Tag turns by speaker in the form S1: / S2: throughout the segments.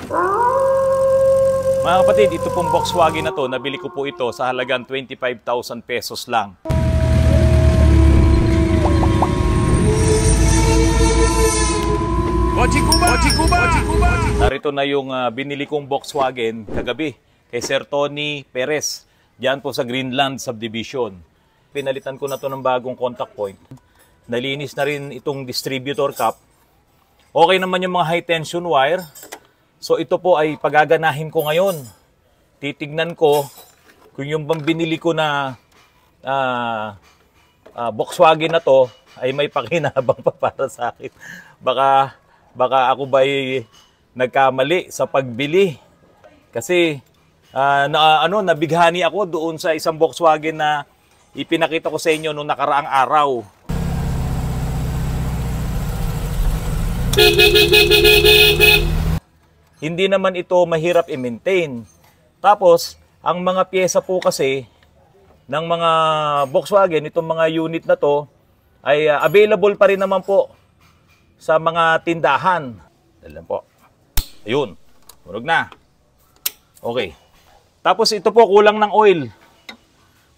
S1: Mga kapatid, ito pong Volkswagen na to, nabili ko po ito sa halagang 25,000 pesos lang. Narito na yung binili kong Volkswagen kagabi kay Sir Tony Perez. Diyan po sa Greenland Subdivision. Pinalitan ko na to ng bagong contact point. Nalinis na rin itong distributor cap. Okay naman yung mga high tension wire. So ito po ay pagaganahin ko ngayon. Titignan ko kung yung bang binili ko na Volkswagen na to ay may pakinabang pa para sa akin. Baka ako ba'y nagkamali sa pagbili. Kasi nabighani ako doon sa isang Volkswagen na ipinakita ko sa inyo noong nakaraang araw. Hindi naman ito mahirap i-maintain. Tapos, ang mga pyesa po kasi ng mga Volkswagen, itong mga unit na to, ay available pa rin naman po sa mga tindahan. Alam po. Ayun. Tunog na. Okay. Tapos ito po, kulang ng oil.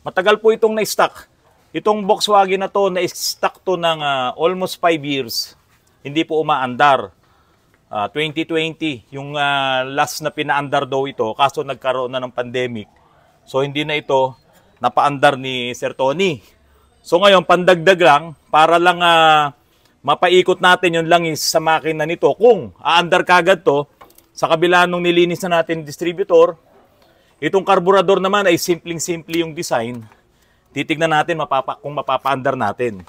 S1: Matagal po itong na-stock. Itong Volkswagen na to, na-stock to ng almost 5 years. Hindi po umaandar. 2020, yung last na pinaandar daw ito, kaso nagkaroon na ng pandemic. So hindi na ito napaandar ni Sir Tony. So ngayon, pandagdag lang, para lang mapaikot natin yung langis sa makina nito. Kung aandar kagad to, sa kabila nung nilinis na natin distributor, itong karburador naman ay simpleng-simple yung design. Titignan natin kung mapapaandar natin.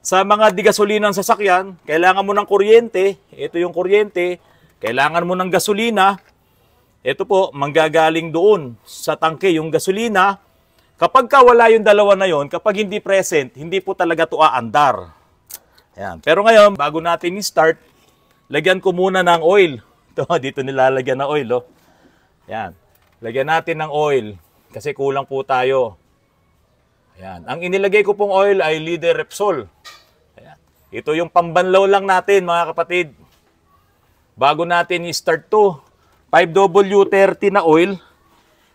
S1: Sa mga di-gasolinang sasakyan, kailangan mo ng kuryente. Ito yung kuryente. Kailangan mo ng gasolina. Ito po, manggagaling doon sa tangke yung gasolina. Kapag wala yung dalawa na yon, kapag hindi present, hindi po talaga ito aandar. Ayan. Pero ngayon, bago natin i-start, lagyan ko muna ng oil. Ito, dito nilalagyan ng oil. Oh. Ayan. Lagyan natin ng oil kasi kulang po tayo. Ayan. Ang inilagay ko pong oil ay Leader Repsol. Ayan. Ito yung pambanlaw lang natin, mga kapatid. Bago natin i-start to, 5W30 na oil,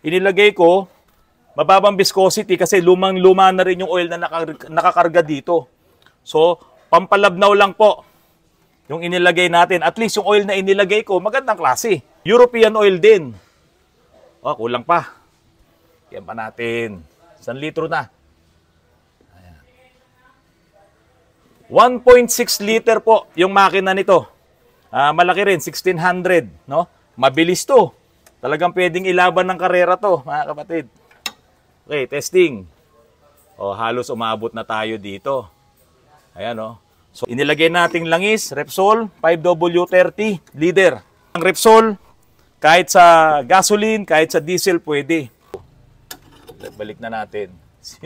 S1: inilagay ko, mababang viscosity kasi lumang-luma na rin yung oil na nakakarga dito. So, pampalabnaw lang po yung inilagay natin. At least yung oil na inilagay ko, magandang klase. European oil din. Oh, kulang pa. Yan pa natin. 1 litro na. 1.6 liter po yung makina nito. Malaki rin, 1600. No? Mabilis to. Talagang pwedeng ilaban ng karera to, mga kapatid. Okay, testing. O, halos umabot na tayo dito. Ayan, o. So, inilagay nating langis, Repsol, 5W30 liter. Ang Repsol, kahit sa gasoline, kahit sa diesel, pwede. Balik na natin.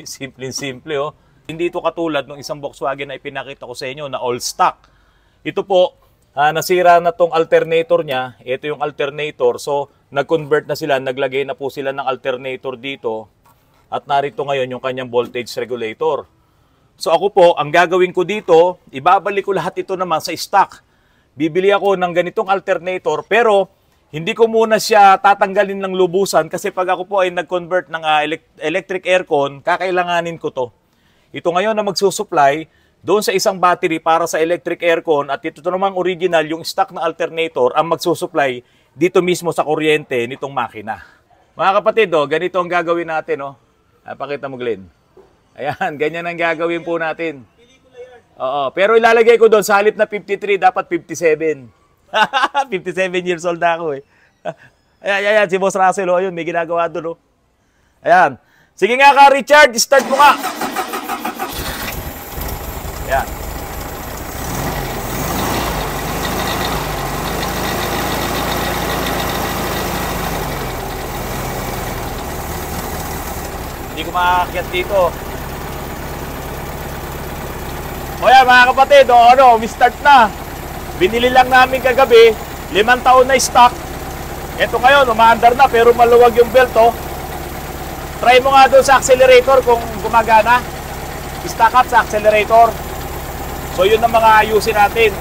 S1: Simple-simple, oh. Hindi ito katulad ng isang Volkswagen na ipinakita ko sa inyo na all stock. Ito po, nasira na tong alternator niya. Ito yung alternator. So, nag-convert na sila. Naglagay na po sila ng alternator dito. At narito ngayon yung kanyang voltage regulator. So, ako po, ang gagawin ko dito, ibabalik ko lahat ito naman sa stock. Bibili ako ng ganitong alternator, pero hindi ko muna siya tatanggalin ng lubusan kasi pag ako po ay nag-convert ng electric aircon, kakailanganin ko to. Ito ngayon na magsusupply doon sa isang battery para sa electric aircon at ito namang original, yung stock na alternator, ang magsusupply dito mismo sa kuryente nitong makina. Mga kapatid, oh, ganito ang gagawin natin. Oh. Pakita mo, Glenn. Ayan, ganyan ang gagawin po natin. Oo, pero ilalagay ko doon sa halip na 53, dapat 57. 57 years old na ako eh. Ayan, si Boss Russell, oh, yun, may ginagawa doon. Oh. Ayan. Sige nga ka, Richard, start mo nga. Ayan. Hindi ko makakakyat dito. O yan, mga kapatid, start na. Binili lang namin kagabi, 5 taon na stock. Ito ngayon, umaandar na pero maluwag yung belt, oh. Try mo nga doon sa accelerator kung gumagana. Stack up sa accelerator. So yun ang mga ayusin natin.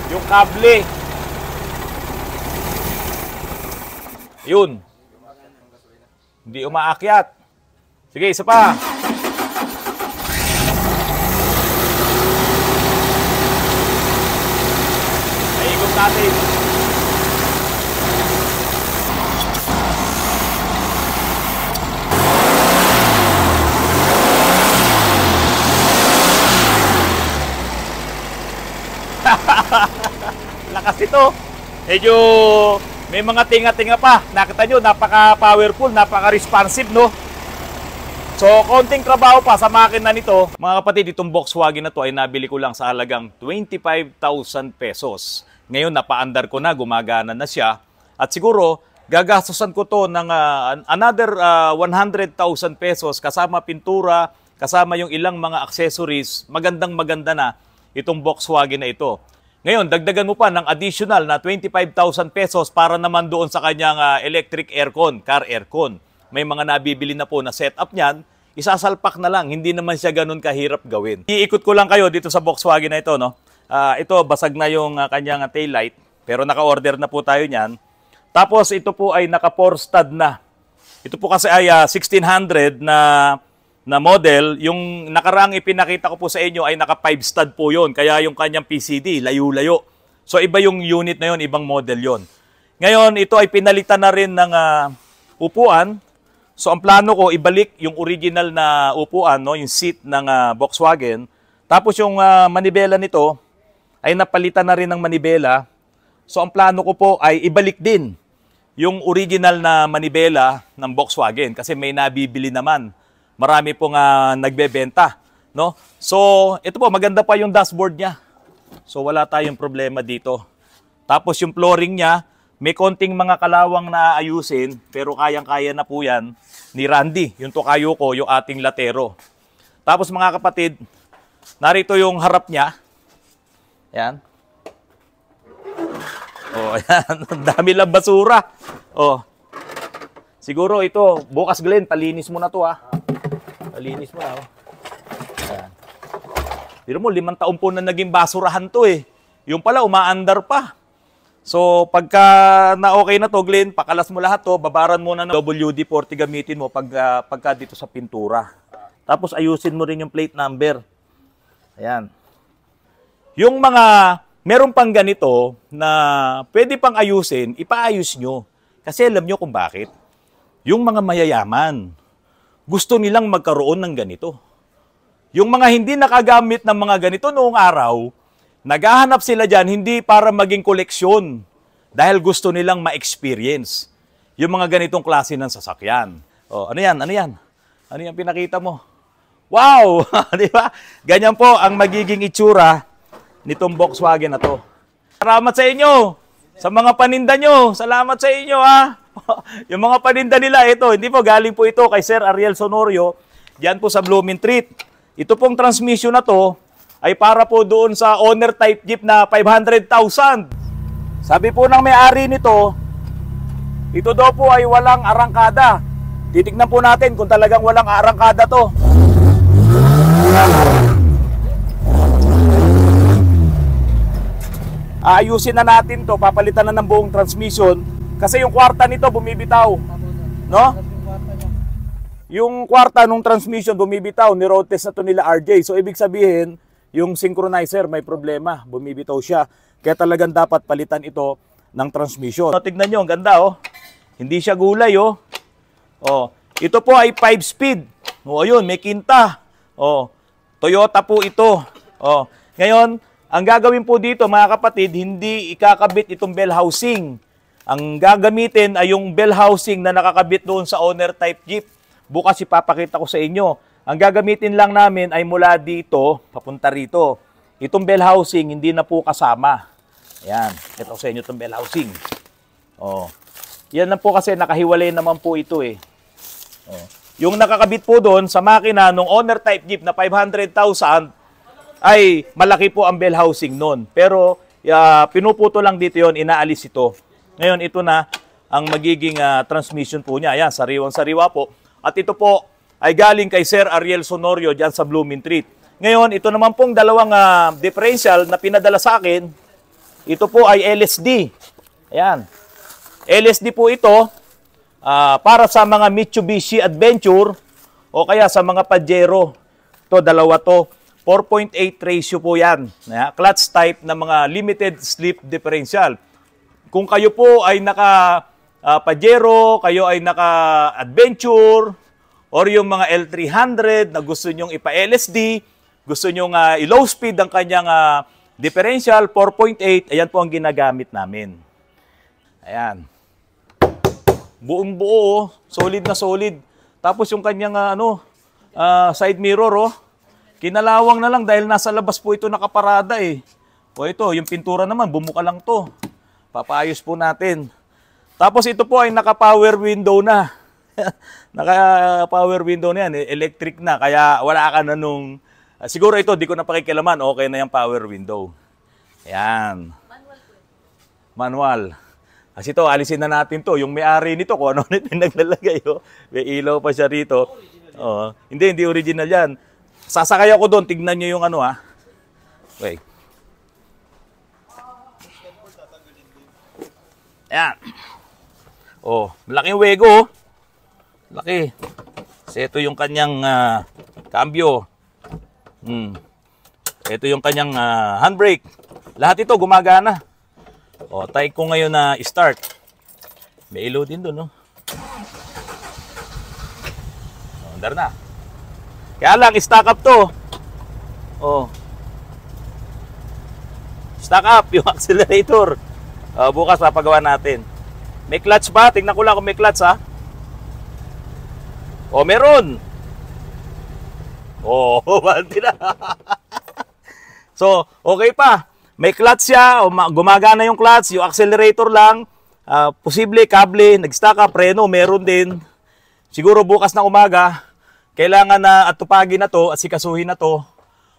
S1: Yung kable. Yun. Hindi umaakyat. Sige, isa pa. Naikot natin. Lakas ito. Medyo may mga tinga-tinga pa. Nakita nyo, napaka-powerful, napaka-responsive, no? So, konting trabaho pa sa makina nito. Mga kapatid, itong Volkswagen na to ay nabili ko lang sa halagang 25,000 pesos. Ngayon, napaandar ko na, gumagana na siya. At siguro, gagastusan ko to ng another 100,000 pesos kasama pintura, kasama yung ilang mga accessories. Magandang-maganda na itong Volkswagen na ito. Ngayon, dagdagan mo pa ng additional na 25,000 pesos para naman doon sa kanyang electric aircon, car aircon. May mga nabibili na po na setup niyan, isasalpak na lang, hindi naman siya ganun kahirap gawin. Iikot ko lang kayo dito sa Volkswagen na ito, no? Ito, basag na yung kanyang taillight, pero naka-order na po tayo niyan. Tapos ito po ay naka-4 stud na. Ito po kasi ay 1600 na model. Yung nakaraang ipinakita ko po sa inyo ay naka 5 stud po yon. Kaya yung kanyang PCD, layo-layo. So iba yung unit na yon, ibang model yon. Ngayon, ito ay pinalitan na rin ng upuan. So ang plano ko, ibalik yung original na upuan, no, yung seat ng Volkswagen. Tapos yung manibela nito ay napalitan na rin ng manibela. So ang plano ko po ay ibalik din yung original na manibela ng Volkswagen kasi may nabibili naman. Marami pong nagbebenta, no? So, ito po, maganda pa yung dashboard niya. So, wala tayong problema dito. Tapos, yung flooring niya, may konting mga kalawang na ayusin, pero kayang-kaya na po yan ni Randy, yung tokayo ko, yung ating latero. Tapos, mga kapatid, narito yung harap niya. Ayan. Oh, ayan. Ang dami lang basura. Oh. Siguro ito, bukas Glenn, palinis mo na to, ha. Palinis mo na, oh. Ayan. Pero mo, 5 taon po na naging basurahan to, eh. Yung pala, umaandar pa. So, pagka na-okay na to, Glenn, pakalas mo lahat to, babaran mo na ng WD-40 gamitin mo pagka dito sa pintura. Tapos, ayusin mo rin yung plate number. Ayan. Yung mga, meron pang ganito na pwede pang ayusin, ipaayos nyo. Kasi alam nyo kung bakit. Yung mga mayayaman, gusto nilang magkaroon ng ganito. Yung mga hindi nakagamit ng mga ganito noong araw, naghahanap sila dyan hindi para maging koleksyon dahil gusto nilang ma-experience yung mga ganitong klase ng sasakyan. O, ano yan? Ano yan? Ano yan pinakita mo? Wow! Di ba? Ganyan po ang magiging itsura nitong Volkswagen na to. Salamat sa inyo! Sa mga paninda nyo! Salamat sa inyo, ha! Yung mga paninda nila, ito, hindi po, galing po ito kay Sir Ariel Sonorio, diyan po sa Blooming Treat. Ito pong transmission na to, ay para po doon sa owner type jeep na 500,000. Sabi po ng may-ari nito, ito daw po ay walang arangkada. Titignan po natin kung talagang walang arangkada to. Aayusin na natin to, papalitan na ng buong transmission. Kasi yung kwarta nito bumibitaw, no? Yung kwarta nung transmission bumibitaw, ni-road test na to nila RJ. So ibig sabihin, yung synchronizer may problema, bumibitaw siya. Kaya talagang dapat palitan ito ng transmission. So, tignan nyo, ang ganda, oh. Hindi siya gulay, oh. Oh, ito po ay 5-speed. Oh, ayun, may kinta. Oh, Toyota po ito. Oh, ngayon, ang gagawin po dito, mga kapatid, hindi ikakabit itong bell housing. Ang gagamitin ay yung bell housing na nakakabit doon sa owner type jeep. Bukas ipapakita ko sa inyo. Ang gagamitin lang namin ay mula dito, papunta rito. Itong bell housing, hindi na po kasama. Ayan, ito sa inyo itong bell housing. Oh. Yan na po kasi nakahiwalay naman po ito eh. Oh. Yung nakakabit po doon sa makina ng owner type jeep na 500,000 ay malaki po ang bell housing noon. Pero pinuputo lang dito yon, inaalis ito. Ngayon, ito na ang magiging transmission po niya. Ayan, sariwang-sariwa po. At ito po ay galing kay Sir Ariel Sonorio dyan sa Blooming Treat. Ngayon, ito naman pong dalawang differential na pinadala sa akin. Ito po ay LSD. Ayan. LSD po ito. para sa mga Mitsubishi Adventure o kaya sa mga Pajero. To dalawa to. 4.8 ratio po yan. Clutch type na mga limited slip differential. Kung kayo po ay naka Pajero, kayo ay naka Adventure, or yung mga L300 na gusto nyong ipa-LSD, gusto nyong i-low speed ang kanyang differential, 4.8, ayan po ang ginagamit namin. Ayan. Buong buo, solid na solid. Tapos yung kanyang side mirror, kinalawang na lang dahil nasa labas po ito nakaparada eh. O ito, yung pintura naman, bumuka lang to. Papaayos po natin. Tapos ito po ay naka-power window na. Naka-power window na yan, electric na. Kaya wala ka na nung... siguro ito, di ko na pakikilaman, okay na yung power window. Ayan. Manual. Kasi ito, alisin na natin to. Yung may-ari nito, kung ano nito naglalagay. May ilaw pa siya rito. Hindi original yan. Sasakay ako doon, tignan nyo yung Wait. Ayan. Malaking wego. Laki. Kasi ito yung kanyang cambio. Ito yung kanyang handbrake. Lahat ito gumagana. Try ko ngayon na start. May ilaw din doon, no? Andar na. Kaya lang, stack up to. Stack up yung accelerator. Bukas papagawa natin. May clutch ba? Tingnan ko lang kung may clutch, ha? Meron. Banti na. So, okay pa. May clutch siya, gumagana yung clutch, yung accelerator lang. Posible, kable, nag-stack up, preno, meron din. Siguro bukas na umaga, kailangan na atupagin na to at sikasuhin na to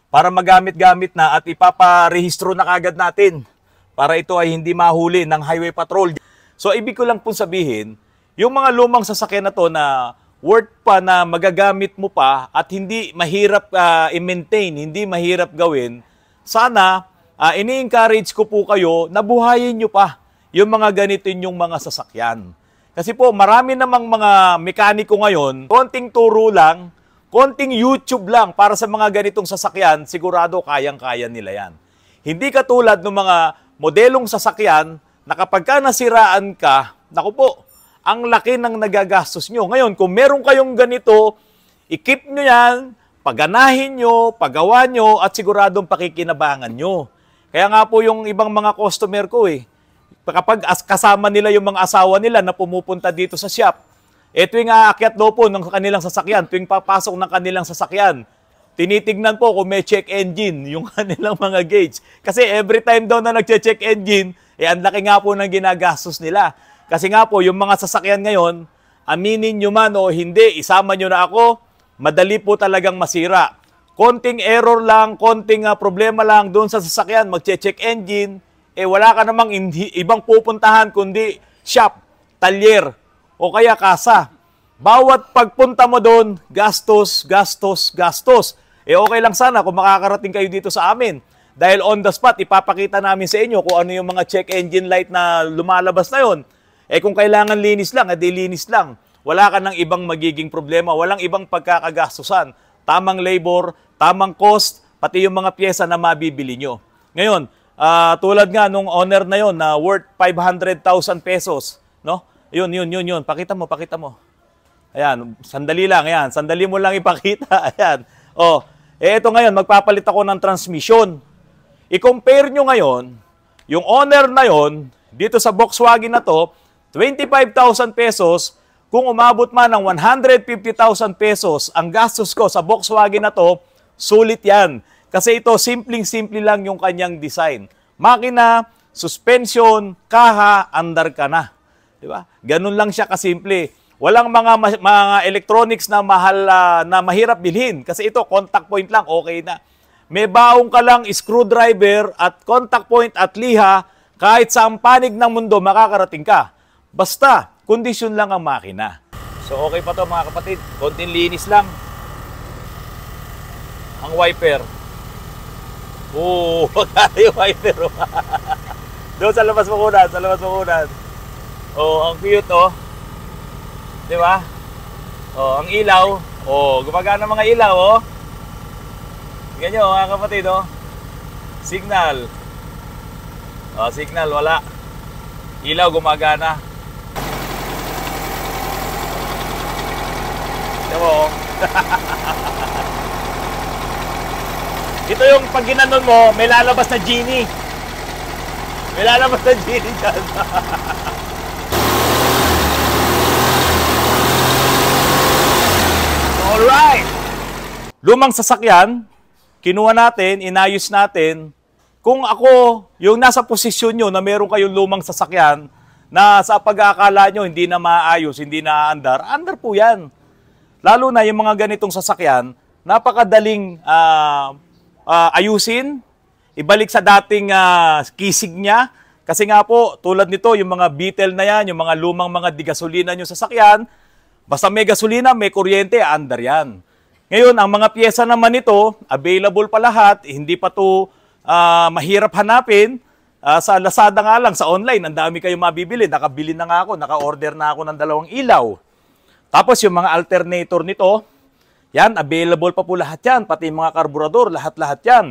S1: para magamit-gamit na at ipaparehistro na kagad natin para ito ay hindi mahuli ng highway patrol. So, ibig ko lang pong sabihin, yung mga lumang sasakyan na to na worth pa na magagamit mo pa at hindi mahirap i-maintain, hindi mahirap gawin, sana ini-encourage ko po kayo na buhayin nyo pa yung mga ganito yung mga sasakyan. Kasi po, marami namang mga mekaniko ngayon, konting turo lang, konting YouTube lang para sa mga ganitong sasakyan, sigurado kayang-kaya nila yan. Hindi katulad ng mga modelong sasakyan na kapag ka nasiraan ka, naku po, ang laki ng nagagastos nyo. Ngayon, kung meron kayong ganito, i-keep nyo yan, paganahin nyo, pagawa nyo, at siguradong pakikinabangan nyo. Kaya nga po yung ibang mga customer ko kapag kasama nila yung mga asawa nila na pumupunta dito sa shop, tuwing aakyat daw po ng kanilang sasakyan, tuwing papasok ng kanilang sasakyan, tinitignan po kung may check engine yung kanilang mga gauge. Kasi every time daw na nagche-check engine, ang laki nga po ng ginagastos nila. Kasi nga po, yung mga sasakyan ngayon, aminin nyo man o hindi, isama nyo na ako, madali po talagang masira. Konting error lang, konting problema lang doon sa sasakyan, magche-check engine, wala ka namang ibang pupuntahan kundi shop, talyer, o kaya kasa. Bawat pagpunta mo doon, gastos, gastos, gastos. Okay lang sana kung makakarating kayo dito sa amin. Dahil on the spot, ipapakita namin sa inyo kung ano yung mga check engine light na lumalabas na yon. Kung kailangan linis lang, di linis lang. Wala ka ng ibang magiging problema, walang ibang pagkakagastusan. Tamang labor, tamang cost, pati yung mga pyesa na mabibili nyo. Ngayon, tulad nga nung owner na yon na worth 500,000 pesos, no? Yun. Pakita mo. Ayan, sandali lang, ayan. Sandali mo lang ipakita, ayan. Ito ngayon, magpapalit ako ng transmission. I-compare nyo ngayon, yung owner na yon dito sa Volkswagen na to, 25,000 pesos, kung umabot man ng 150,000 pesos, ang gastos ko sa Volkswagen na to, sulit yan. Kasi ito, simpleng-simple lang yung kanyang design. Makina, suspension, kaha, andar ka na. Diba? Ganun lang siya kasimple. Walang mga electronics na mahal na mahirap bilhin. Kasi ito, contact point lang, okay na. May baong ka lang screwdriver at contact point at liha, kahit sa panig ng mundo, makakarating ka. Basta, kondisyon lang ang makina. So, okay pa to mga kapatid. Konting linis lang. Ang wiper. Magkano yung wiper. Doon sa labas makunan, ang cute, Di ba? Oh, ang ilaw. Oh, gumagana mga ilaw, oh. Tingnan nyo, mga kapatid, oh. Signal. Oh, signal, wala. Ilaw, gumagana. Tingnan mo, oh. Ito yung pag ginanon mo, may lalabas na genie. May lalabas na genie dyan. Alright! Lumang sasakyan, kinuha natin, inayos natin. Kung ako, yung nasa posisyon nyo na meron kayong lumang sasakyan, na sa pag-aakala nyo hindi na maayos, hindi na andar, andar po yan. Lalo na yung mga ganitong sasakyan, napakadaling ayusin, ibalik sa dating kisig niya. Kasi nga po, tulad nito, yung mga Beetle na yan, yung mga lumang mga digasolina nyo sasakyan, basta may gasolina, may kuryente, andar yan. Ngayon, ang mga pyesa naman nito, available pa lahat, hindi pa to mahirap hanapin. Sa Lazada nga lang, sa online, ang dami kayong mabibili. Nakabili na nga ako, naka-order na ako ng 2 ilaw. Tapos yung mga alternator nito, yan, available pa po lahat yan, pati mga karburador, lahat-lahat yan.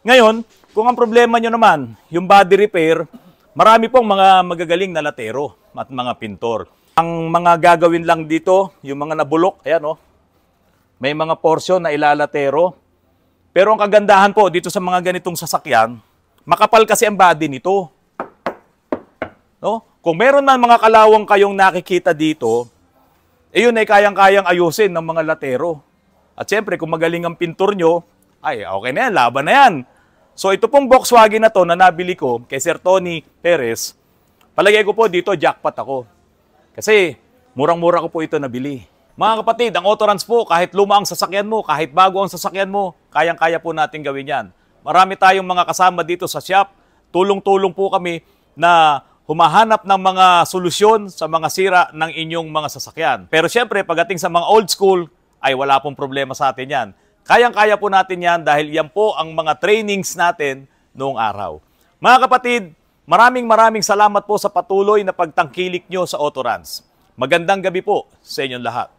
S1: Ngayon, kung ang problema nyo naman, yung body repair, marami pong mga magagaling na latero at mga pintor. Ang mga gagawin lang dito, yung mga nabulok, ayan oh, may mga porsyon na ilalatero. Pero ang kagandahan po dito sa mga ganitong sasakyan, makapal kasi ang body nito. No? Kung meron man mga kalawang kayong nakikita dito, yun ay kayang-kayang ayusin ng mga latero. At siyempre, kung magaling ang pintor nyo, ay okay na yan, laban na yan. So ito pong Volkswagen na to na nabili ko kay Sir Tony Perez, palagay ko po dito jackpot ako. Kasi murang-mura ko po ito nabili. Mga kapatid, ang Autorans po, kahit luma ang sasakyan mo, kahit bago ang sasakyan mo, kayang-kaya po natin gawin yan. Marami tayong mga kasama dito sa shop. Tulong-tulong po kami na humahanap ng mga solusyon sa mga sira ng inyong mga sasakyan. Pero siyempre, pagdating sa mga old school, ay wala pong problema sa atin yan. Kayang-kaya po natin yan dahil yan po ang mga trainings natin noong araw. Mga kapatid, maraming salamat po sa patuloy na pagtangkilik nyo sa Autorans. Magandang gabi po sa inyong lahat.